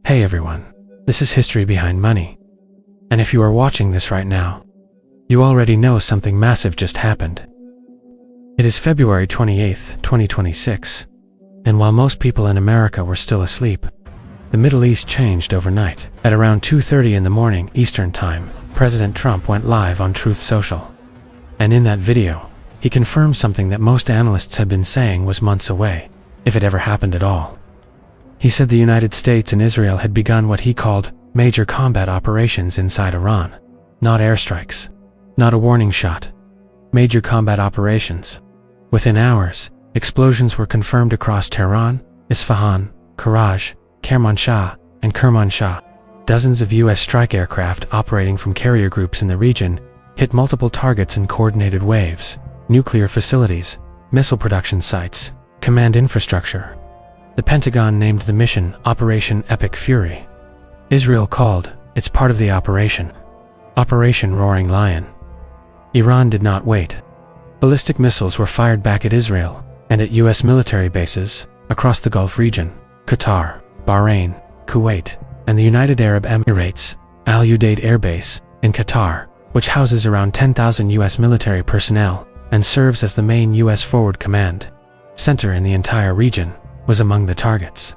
Hey everyone, this is History Behind Money. And if you are watching this right now, you already know something massive just happened. It is February 28th, 2026, and while most people in America were still asleep, the Middle East changed overnight. At around 2:30 in the morning Eastern Time, President Trump went live on Truth Social. And in that video, he confirmed something that most analysts had been saying was months away, if it ever happened at all. He said the United States and Israel had begun what he called major combat operations inside Iran. Not airstrikes, not a warning shot. Major combat operations. Within hours, explosions were confirmed across Tehran, Isfahan, Karaj, Kerman Shah, and Kerman Shah. Dozens of U.S. strike aircraft operating from carrier groups in the region hit multiple targets in coordinated waves: nuclear facilities, missile production sites, command infrastructure. The Pentagon named the mission Operation Epic Fury. Israel called it's part of the operation Operation Roaring Lion. Iran did not wait. Ballistic missiles were fired back at Israel and at U.S. military bases across the Gulf region: Qatar, Bahrain, Kuwait, and the United Arab Emirates. Al Udeid Air Base in Qatar, which houses around 10,000 U.S. military personnel and serves as the main U.S. forward command center in the entire region, was among the targets.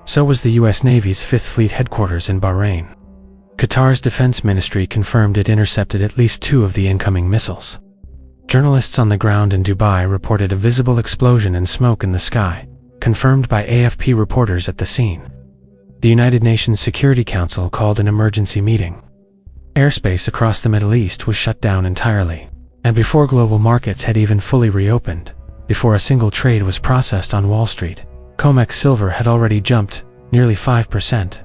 So was the U.S. Navy's 5th Fleet headquarters in Bahrain. Qatar's defense ministry confirmed it intercepted at least 2 of the incoming missiles. Journalists on the ground in Dubai reported a visible explosion and smoke in the sky, confirmed by AFP reporters at the scene. The United Nations Security Council called an emergency meeting. Airspace across the Middle East was shut down entirely, and before global markets had even fully reopened, before a single trade was processed on Wall Street, COMEX silver had already jumped nearly 5%.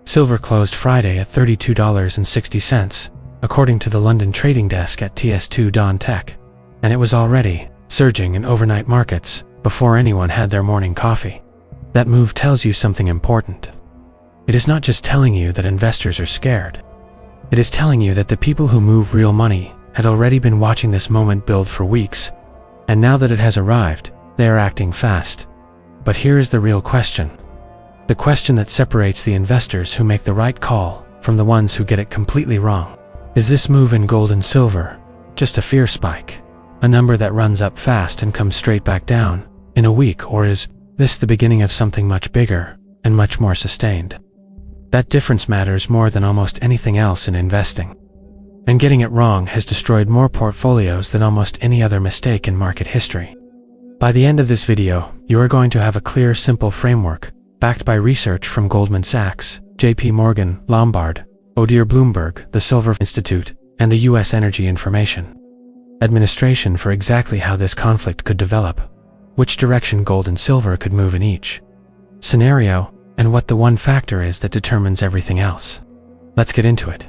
Silver closed Friday at $32.60, according to the London trading desk at TS2 Dawn Tech, and it was already surging in overnight markets before anyone had their morning coffee. That move tells you something important. It is not just telling you that investors are scared. It is telling you that the people who move real money had already been watching this moment build for weeks, and now that it has arrived, they are acting fast. But here is the real question. The question that separates the investors who make the right call from the ones who get it completely wrong. Is this move in gold and silver just a fear spike? A number that runs up fast and comes straight back down in a week, or is this the beginning of something much bigger and much more sustained? That difference matters more than almost anything else in investing. And getting it wrong has destroyed more portfolios than almost any other mistake in market history. By the end of this video, you are going to have a clear, simple framework, backed by research from Goldman Sachs, JP Morgan, Lombard, Odier, Bloomberg, the Silver Institute, and the U.S. Energy Information Administration for exactly how this conflict could develop, which direction gold and silver could move in each scenario, and what the one factor is that determines everything else. Let's get into it.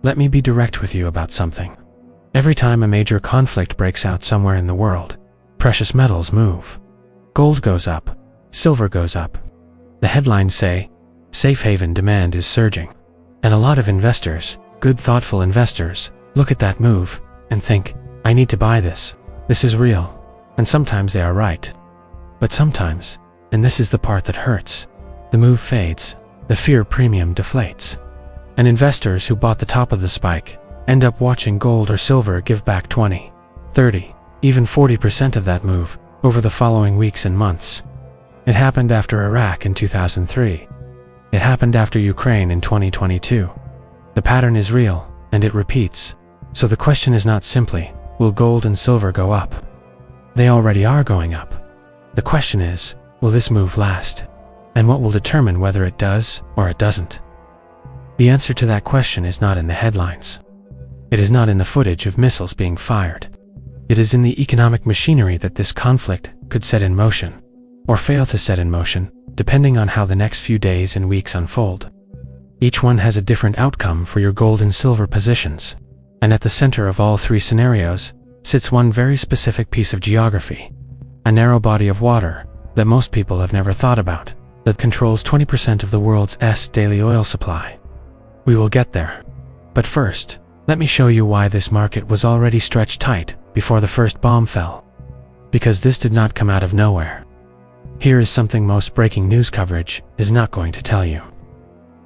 Let me be direct with you about something. Every time a major conflict breaks out somewhere in the world, precious metals move. Gold goes up, silver goes up. The headlines say, safe haven demand is surging. And a lot of investors, good thoughtful investors, look at that move and think, I need to buy this. This is real. And sometimes they are right. But sometimes, and this is the part that hurts, the move fades, the fear premium deflates. And investors who bought the top of the spike end up watching gold or silver give back 20, 30, even 40% of that move over the following weeks and months. It happened after Iraq in 2003. It happened after Ukraine in 2022. The pattern is real, and it repeats. So the question is not simply, will gold and silver go up? They already are going up. The question is, will this move last? And what will determine whether it does or it doesn't? The answer to that question is not in the headlines. It is not in the footage of missiles being fired. It is in the economic machinery that this conflict could set in motion, or fail to set in motion, depending on how the next few days and weeks unfold. Each one has a different outcome for your gold and silver positions, and at the center of all 3 scenarios sits one very specific piece of geography, a narrow body of water that most people have never thought about, that controls 20% of the world's daily oil supply. We will get there. But first, let me show you why this market was already stretched tight before the first bomb fell. Because this did not come out of nowhere. Here is something most breaking news coverage is not going to tell you.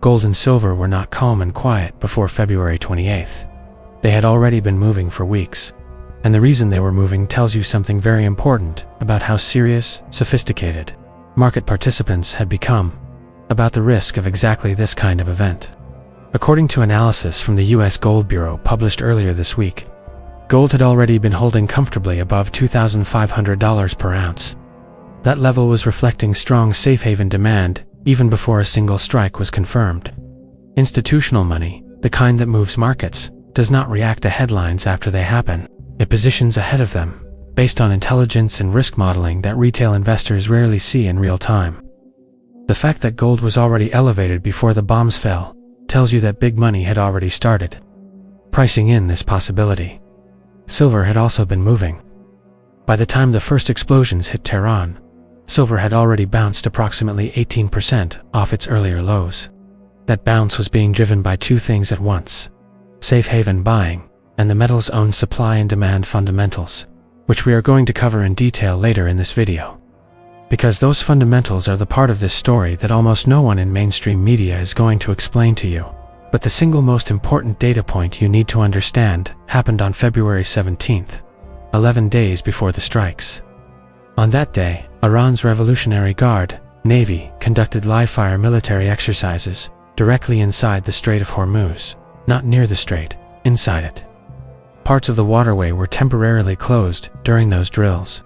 Gold and silver were not calm and quiet before February 28th. They had already been moving for weeks. And the reason they were moving tells you something very important about how serious, sophisticated market participants had become about the risk of exactly this kind of event. According to analysis from the U.S. Gold Bureau published earlier this week, gold had already been holding comfortably above $2,500 per ounce. That level was reflecting strong safe haven demand even before a single strike was confirmed. Institutional money, the kind that moves markets, does not react to headlines after they happen. It positions ahead of them, based on intelligence and risk modeling that retail investors rarely see in real time. The fact that gold was already elevated before the bombs fell tells you that big money had already started pricing in this possibility. Silver had also been moving. By the time the first explosions hit Tehran, silver had already bounced approximately 18% off its earlier lows. That bounce was being driven by two things at once: safe haven buying and the metal's own supply and demand fundamentals, which we are going to cover in detail later in this video. Because those fundamentals are the part of this story that almost no one in mainstream media is going to explain to you. But the single most important data point you need to understand happened on February 17th, 11 days before the strikes. On that day, Iran's Revolutionary Guard, Navy, conducted live-fire military exercises directly inside the Strait of Hormuz, not near the strait, inside it. Parts of the waterway were temporarily closed during those drills.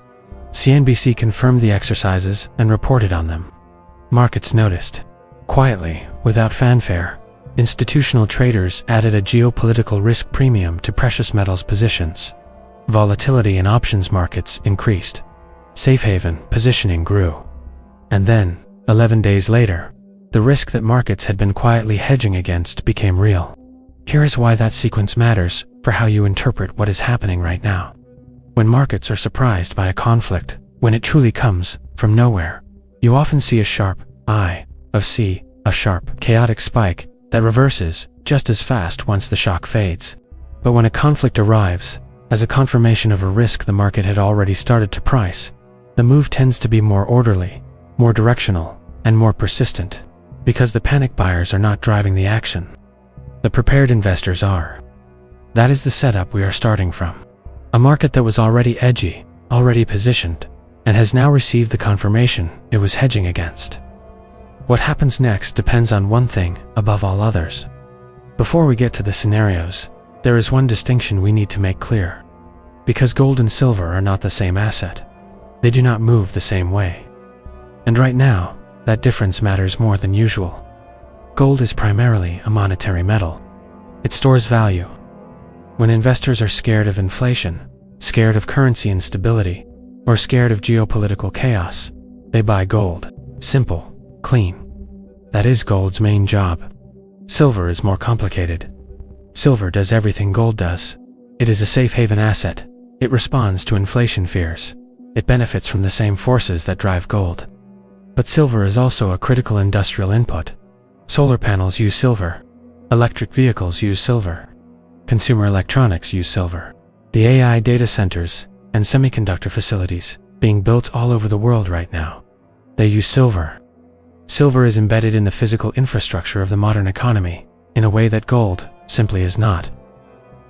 CNBC confirmed the exercises and reported on them. Markets noticed. Quietly, without fanfare, institutional traders added a geopolitical risk premium to precious metals positions. Volatility in options markets increased. Safe haven positioning grew. And then, 11 days later, the risk that markets had been quietly hedging against became real. Here is why that sequence matters for how you interpret what is happening right now. When markets are surprised by a conflict, when it truly comes from nowhere, you often see a sharp a sharp, chaotic spike that reverses just as fast once the shock fades. But when a conflict arrives, as a confirmation of a risk the market had already started to price, the move tends to be more orderly, more directional, and more persistent, because the panic buyers are not driving the action. The prepared investors are. That is the setup we are starting from. A market that was already edgy, already positioned, and has now received the confirmation it was hedging against. What happens next depends on one thing above all others. Before we get to the scenarios, there is one distinction we need to make clear. Because gold and silver are not the same asset, they do not move the same way. And right now, that difference matters more than usual. Gold is primarily a monetary metal. It stores value. When investors are scared of inflation, scared of currency instability, or scared of geopolitical chaos, they buy gold. Simple, clean. That is gold's main job. Silver is more complicated. Silver does everything gold does. It is a safe haven asset. It responds to inflation fears. It benefits from the same forces that drive gold. But silver is also a critical industrial input. Solar panels use silver. Electric vehicles use silver. Consumer electronics use silver. The AI data centers and semiconductor facilities being built all over the world right now, they use silver. Silver is embedded in the physical infrastructure of the modern economy in a way that gold simply is not.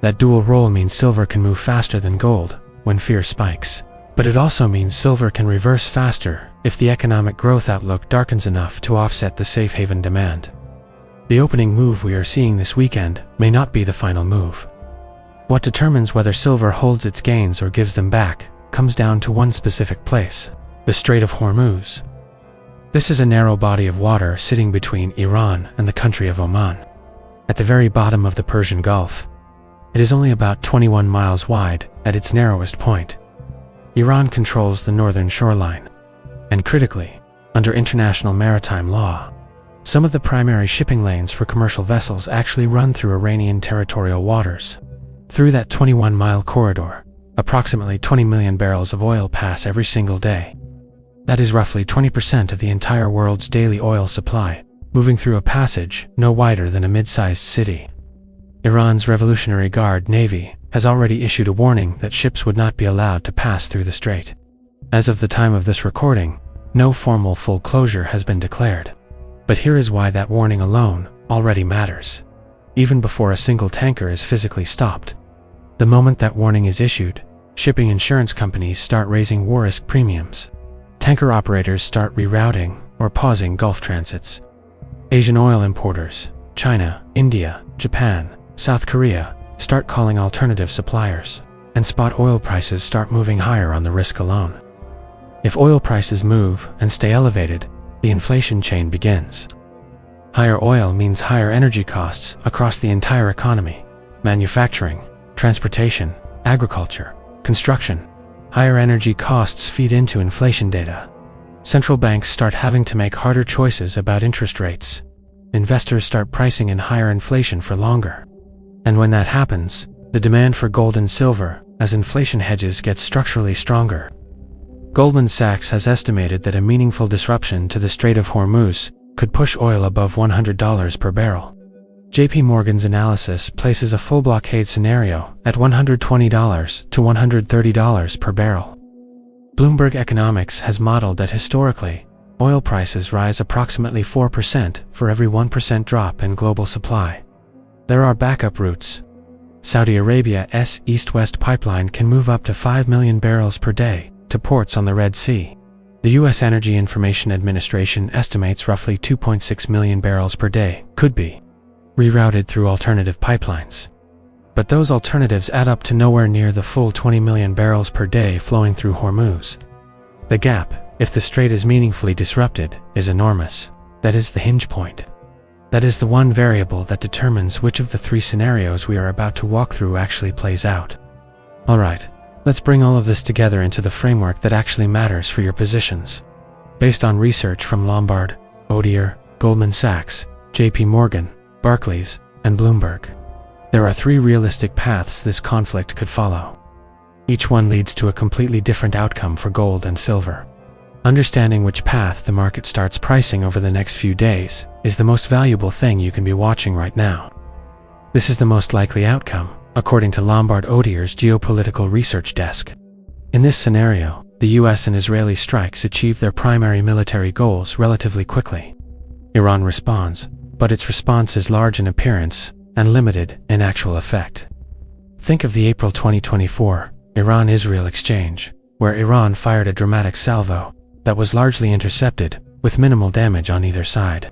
That dual role means silver can move faster than gold when fear spikes. But it also means silver can reverse faster if the economic growth outlook darkens enough to offset the safe haven demand. The opening move we are seeing this weekend may not be the final move. What determines whether silver holds its gains or gives them back comes down to one specific place: the Strait of Hormuz. This is a narrow body of water sitting between Iran and the country of Oman, at the very bottom of the Persian Gulf. It is only about 21 miles wide at its narrowest point. Iran controls the northern shoreline, and critically, under international maritime law, some of the primary shipping lanes for commercial vessels actually run through Iranian territorial waters. Through that 21-mile corridor, approximately 20 million barrels of oil pass every single day. That is roughly 20% of the entire world's daily oil supply, moving through a passage no wider than a mid-sized city. Iran's Revolutionary Guard Navy has already issued a warning that ships would not be allowed to pass through the strait. As of the time of this recording, no formal full closure has been declared. But here is why that warning alone already matters, even before a single tanker is physically stopped. The moment that warning is issued, shipping insurance companies start raising war risk premiums. Tanker operators start rerouting or pausing Gulf transits. Asian oil importers, China, India, Japan, South Korea, start calling alternative suppliers, and spot oil prices start moving higher on the risk alone. If oil prices move and stay elevated, the inflation chain begins. Higher oil means higher energy costs across the entire economy: manufacturing, transportation, agriculture, construction. Higher energy costs feed into inflation data. Central banks start having to make harder choices about interest rates. Investors start pricing in higher inflation for longer. And when that happens, the demand for gold and silver as inflation hedges gets structurally stronger. Goldman Sachs has estimated that a meaningful disruption to the Strait of Hormuz could push oil above $100 per barrel. JP Morgan's analysis places a full blockade scenario at $120 to $130 per barrel. Bloomberg Economics has modeled that historically, oil prices rise approximately 4% for every 1% drop in global supply. There are backup routes. Saudi Arabia's east-west pipeline can move up to 5 million barrels per day to ports on the Red Sea. The U.S. Energy Information Administration estimates roughly 2.6 million barrels per day could be rerouted through alternative pipelines. But those alternatives add up to nowhere near the full 20 million barrels per day flowing through Hormuz. The gap, if the strait is meaningfully disrupted, is enormous. That is the hinge point. That is the one variable that determines which of the three scenarios we are about to walk through actually plays out. Alright, let's bring all of this together into the framework that actually matters for your positions. Based on research from Lombard, Odier, Goldman Sachs, JP Morgan, Barclays, and Bloomberg, there are three realistic paths this conflict could follow. Each one leads to a completely different outcome for gold and silver. Understanding which path the market starts pricing over the next few days is the most valuable thing you can be watching right now. This is the most likely outcome, according to Lombard Odier's geopolitical research desk. In this scenario, the US and Israeli strikes achieve their primary military goals relatively quickly. Iran responds, but its response is large in appearance and limited in actual effect. Think of the April 2024 Iran-Israel exchange, where Iran fired a dramatic salvo that was largely intercepted, with minimal damage on either side.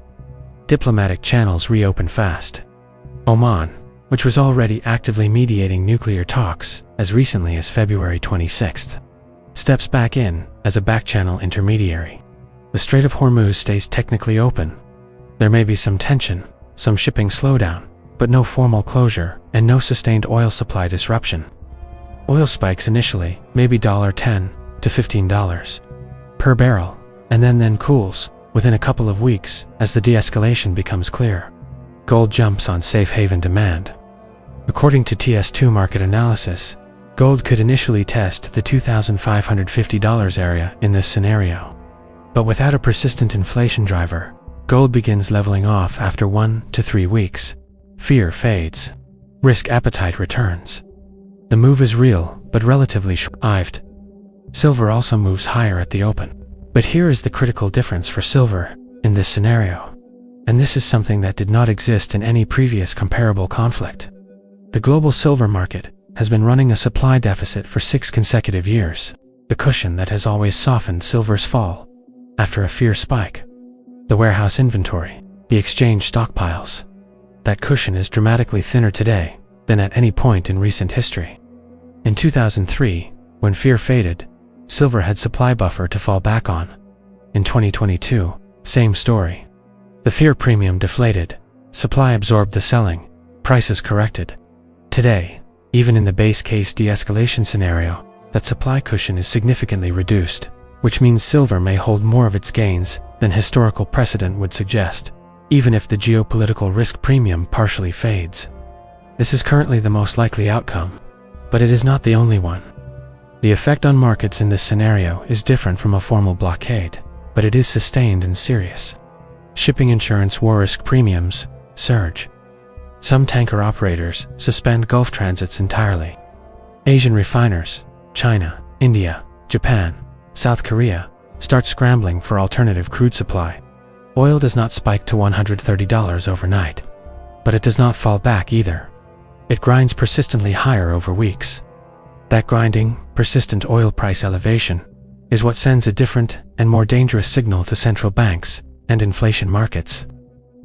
Diplomatic channels reopen fast. Oman, which was already actively mediating nuclear talks as recently as February 26, steps back in as a back-channel intermediary. The Strait of Hormuz stays technically open. There may be some tension, some shipping slowdown, but no formal closure and no sustained oil supply disruption. Oil spikes initially, maybe $10 to $15 per barrel, and then cools within a couple of weeks as the de-escalation becomes clear. Gold jumps on safe haven demand. According to TS2 market analysis, gold could initially test the $2,550 area in this scenario. But without a persistent inflation driver, gold begins leveling off after 1 to 3 weeks. Fear fades. Risk appetite returns. The move is real, but relatively short-lived. Silver also moves higher at the open. But here is the critical difference for silver in this scenario. And this is something that did not exist in any previous comparable conflict. The global silver market has been running a supply deficit for 6 consecutive years, the cushion that has always softened silver's fall after a fierce spike. The warehouse inventory, the exchange stockpiles. That cushion is dramatically thinner today than at any point in recent history. In 2003, when fear faded, silver had supply buffer to fall back on. In 2022, same story. The fear premium deflated, supply absorbed the selling, prices corrected. Today, even in the base case de-escalation scenario, that supply cushion is significantly reduced, which means silver may hold more of its gains than historical precedent would suggest, even if the geopolitical risk premium partially fades. This is currently the most likely outcome, but it is not the only one. The effect on markets in this scenario is different from a formal blockade, but it is sustained and serious. Shipping insurance war risk premiums surge. Some tanker operators suspend Gulf transits entirely. Asian refiners, China, India, Japan, South Korea, start scrambling for alternative crude supply. Oil does not spike to $130 overnight. But it does not fall back either. It grinds persistently higher over weeks. That grinding, persistent oil price elevation is what sends a different and more dangerous signal to central banks and inflation markets.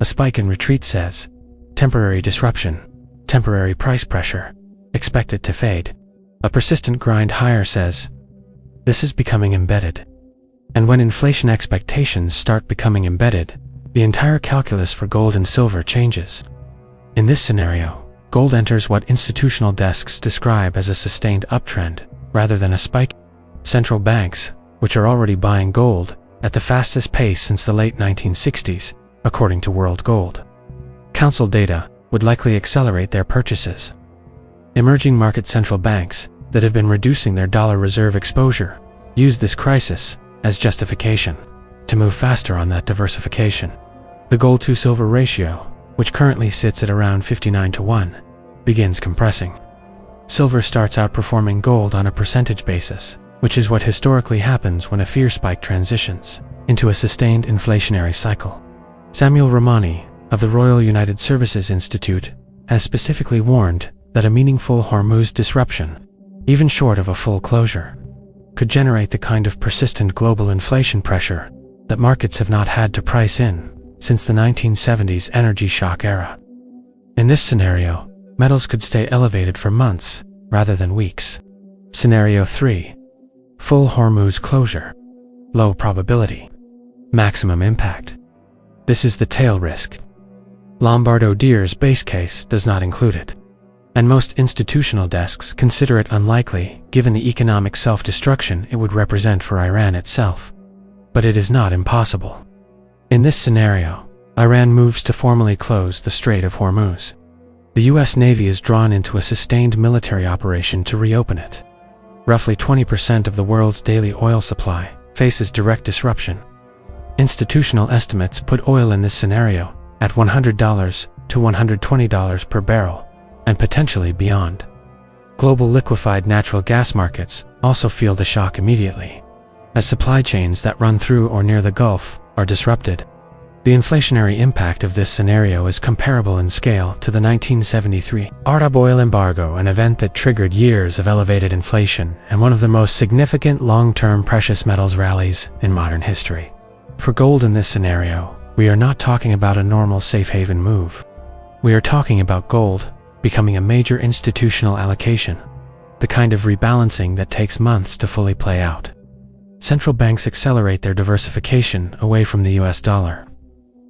A spike in retreat says, temporary disruption, temporary price pressure, expect it to fade. A persistent grind higher says, this is becoming embedded. And when inflation expectations start becoming embedded, the entire calculus for gold and silver changes. In this scenario, gold enters what institutional desks describe as a sustained uptrend, rather than a spike. Central banks, which are already buying gold at the fastest pace since the late 1960s, according to World Gold Council data, would likely accelerate their purchases. Emerging market central banks that have been reducing their dollar reserve exposure use this crisis as justification to move faster on that diversification. The gold-to-silver ratio, which currently sits at around 59-1, begins compressing. Silver starts outperforming gold on a percentage basis, which is what historically happens when a fear spike transitions into a sustained inflationary cycle. Samuel Ramani of the Royal United Services Institute has specifically warned that a meaningful Hormuz disruption, even short of a full closure, could generate the kind of persistent global inflation pressure that markets have not had to price in since the 1970s energy shock era. In this scenario, metals could stay elevated for months rather than weeks. Scenario 3. Full Hormuz closure. Low probability. Maximum impact. This is the tail risk. Lombard Odier's base case does not include it, and most institutional desks consider it unlikely given the economic self-destruction it would represent for Iran itself. But it is not impossible. In this scenario, Iran moves to formally close the Strait of Hormuz. The US Navy is drawn into a sustained military operation to reopen it. Roughly 20% of the world's daily oil supply faces direct disruption. Institutional estimates put oil in this scenario at $100 to $120 per barrel, and potentially beyond. Global liquefied natural gas markets also feel the shock immediately, as supply chains that run through or near the Gulf are disrupted. The inflationary impact of this scenario is comparable in scale to the 1973 Arab oil embargo, an event that triggered years of elevated inflation and one of the most significant long-term precious metals rallies in modern history. For gold in this scenario, we are not talking about a normal safe haven move. We are talking about gold becoming a major institutional allocation, the kind of rebalancing that takes months to fully play out. Central banks accelerate their diversification away from the US dollar.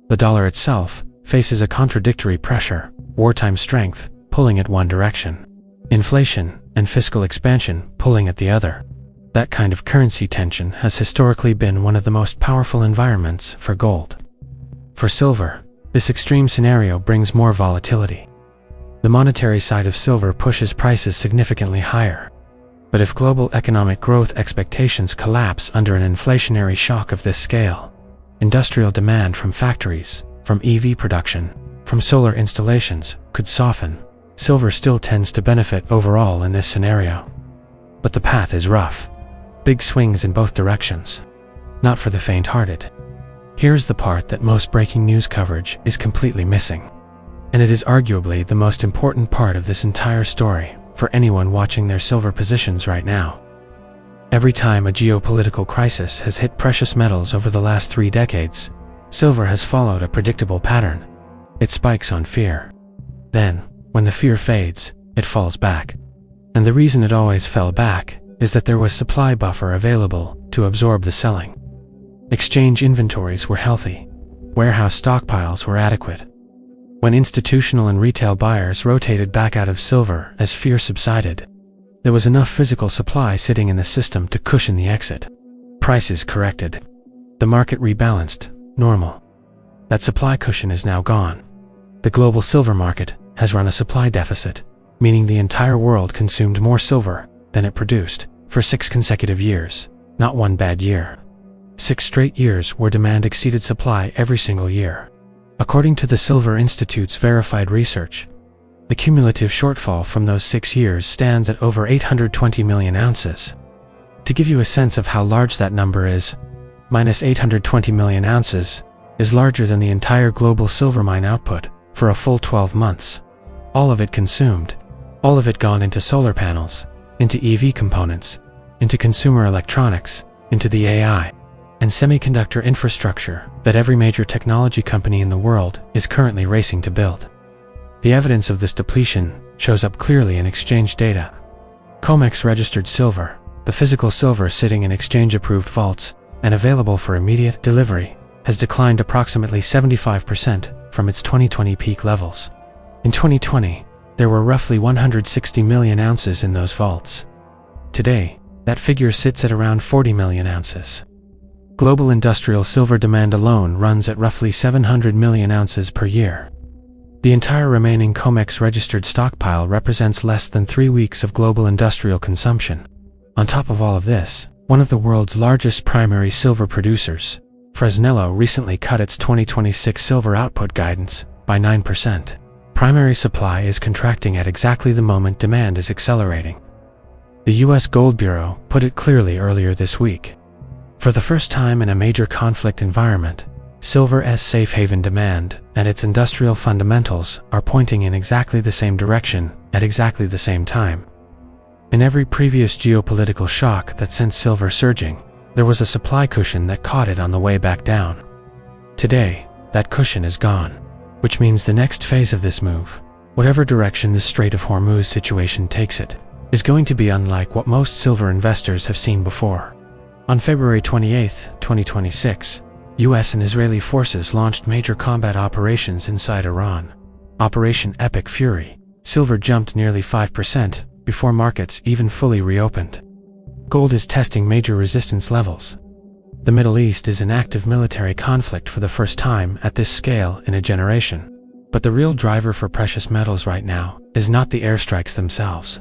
The dollar itself faces a contradictory pressure, wartime strength pulling at one direction, inflation and fiscal expansion pulling at the other. That kind of currency tension has historically been one of the most powerful environments for gold. For silver, this extreme scenario brings more volatility. The monetary side of silver pushes prices significantly higher. But if global economic growth expectations collapse under an inflationary shock of this scale, industrial demand from factories, from EV production, from solar installations could soften. Silver still tends to benefit overall in this scenario. But the path is rough. Big swings in both directions. Not for the faint-hearted. Here's the part that most breaking news coverage is completely missing. And it is arguably the most important part of this entire story for anyone watching their silver positions right now. Every time a geopolitical crisis has hit precious metals over the last 3 decades, silver has followed a predictable pattern. It spikes on fear. Then, when the fear fades, it falls back. And the reason it always fell back is that there was supply buffer available to absorb the selling. Exchange inventories were healthy. Warehouse stockpiles were adequate. When institutional and retail buyers rotated back out of silver as fear subsided, there was enough physical supply sitting in the system to cushion the exit. Prices corrected. The market rebalanced, normal. That supply cushion is now gone. The global silver market has run a supply deficit, meaning the entire world consumed more silver than it produced for 6 consecutive years, not one bad year. 6 straight years where demand exceeded supply every single year. According to the Silver Institute's verified research, the cumulative shortfall from those 6 years stands at over 820 million ounces. To give you a sense of how large that number is, minus 820 million ounces is larger than the entire global silver mine output for a full 12 months. All of it consumed. All of it gone into solar panels, into EV components, into consumer electronics, into the AI and semiconductor infrastructure that every major technology company in the world is currently racing to build. The evidence of this depletion shows up clearly in exchange data. COMEX registered silver, the physical silver sitting in exchange-approved vaults and available for immediate delivery, has declined approximately 75% from its 2020 peak levels. In 2020, there were roughly 160 million ounces in those vaults. Today, that figure sits at around 40 million ounces. Global industrial silver demand alone runs at roughly 700 million ounces per year. The entire remaining COMEX registered stockpile represents less than 3 weeks of global industrial consumption. On top of all of this, one of the world's largest primary silver producers, Fresnillo, recently cut its 2026 silver output guidance by 9%. Primary supply is contracting at exactly the moment demand is accelerating. The U.S. Gold Bureau put it clearly earlier this week. For the first time in a major conflict environment, silver's safe haven demand and its industrial fundamentals are pointing in exactly the same direction at exactly the same time. In every previous geopolitical shock that sent silver surging, there was a supply cushion that caught it on the way back down. Today, that cushion is gone, which means the next phase of this move, whatever direction the Strait of Hormuz situation takes it, is going to be unlike what most silver investors have seen before. On February 28, 2026, US and Israeli forces launched major combat operations inside Iran. Operation Epic Fury, silver jumped nearly 5% before markets even fully reopened. Gold is testing major resistance levels. The Middle East is in active military conflict for the first time at this scale in a generation. But the real driver for precious metals right now is not the airstrikes themselves.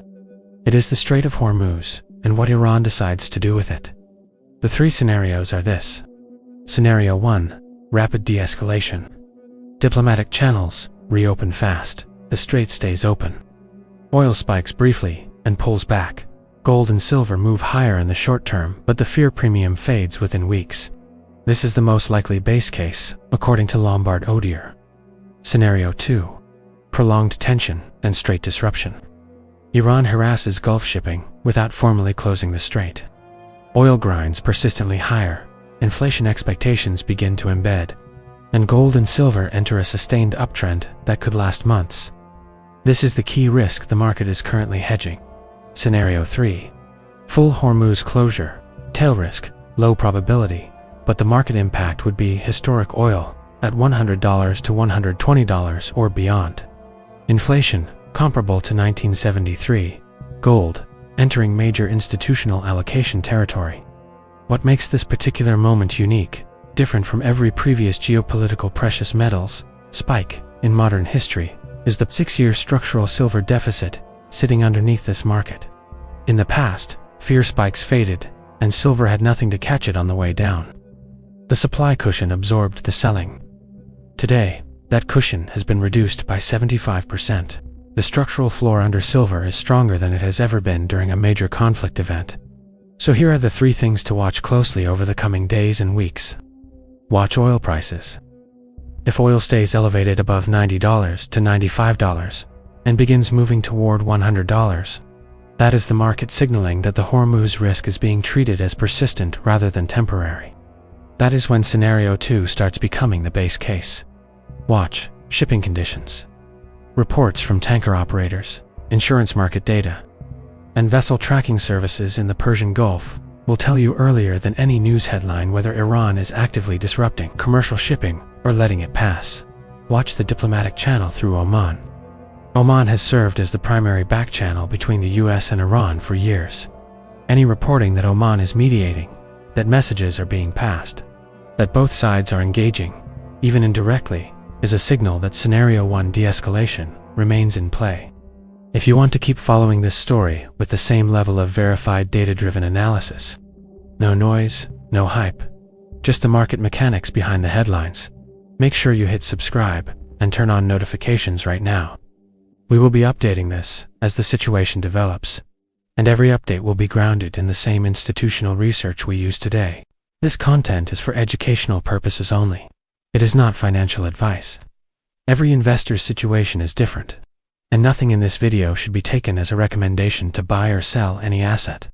It is the Strait of Hormuz and what Iran decides to do with it. The three scenarios are this. Scenario 1. Rapid de-escalation. Diplomatic channels reopen fast. The strait stays open. Oil spikes briefly and pulls back. Gold and silver move higher in the short term, but the fear premium fades within weeks. This is the most likely base case, according to Lombard Odier. Scenario 2. Prolonged tension and strait disruption. Iran harasses Gulf shipping without formally closing the strait. Oil grinds persistently higher. Inflation expectations begin to embed, and gold and silver enter a sustained uptrend that could last months. This is the key risk the market is currently hedging. Scenario 3. Full Hormuz closure. Tail risk, low probability, but the market impact would be historic oil at $100 to $120 or beyond. Inflation, comparable to 1973. Gold, entering major institutional allocation territory. What makes this particular moment unique, different from every previous geopolitical precious metals spike in modern history, is the 6-year structural silver deficit sitting underneath this market. In the past, fear spikes faded, and silver had nothing to catch it on the way down. The supply cushion absorbed the selling. Today, that cushion has been reduced by 75%. The structural floor under silver is stronger than it has ever been during a major conflict event. So here are the 3 things to watch closely over the coming days and weeks. Watch oil prices. If oil stays elevated above $90 to $95 and begins moving toward $100, that is the market signaling that the Hormuz risk is being treated as persistent rather than temporary. That is when Scenario 2 starts becoming the base case. Watch shipping conditions. Reports from tanker operators, insurance market data, and vessel tracking services in the Persian Gulf will tell you earlier than any news headline whether Iran is actively disrupting commercial shipping or letting it pass. Watch the diplomatic channel through Oman. Oman has served as the primary back channel between the US and Iran for years. Any reporting that Oman is mediating, that messages are being passed, that both sides are engaging, even indirectly, is a signal that Scenario 1 de-escalation remains in play. If you want to keep following this story with the same level of verified data-driven analysis, no noise, no hype, just the market mechanics behind the headlines, make sure you hit subscribe and turn on notifications right now. We will be updating this as the situation develops, and every update will be grounded in the same institutional research we use today. This content is for educational purposes only. It is not financial advice. Every investor's situation is different, and nothing in this video should be taken as a recommendation to buy or sell any asset.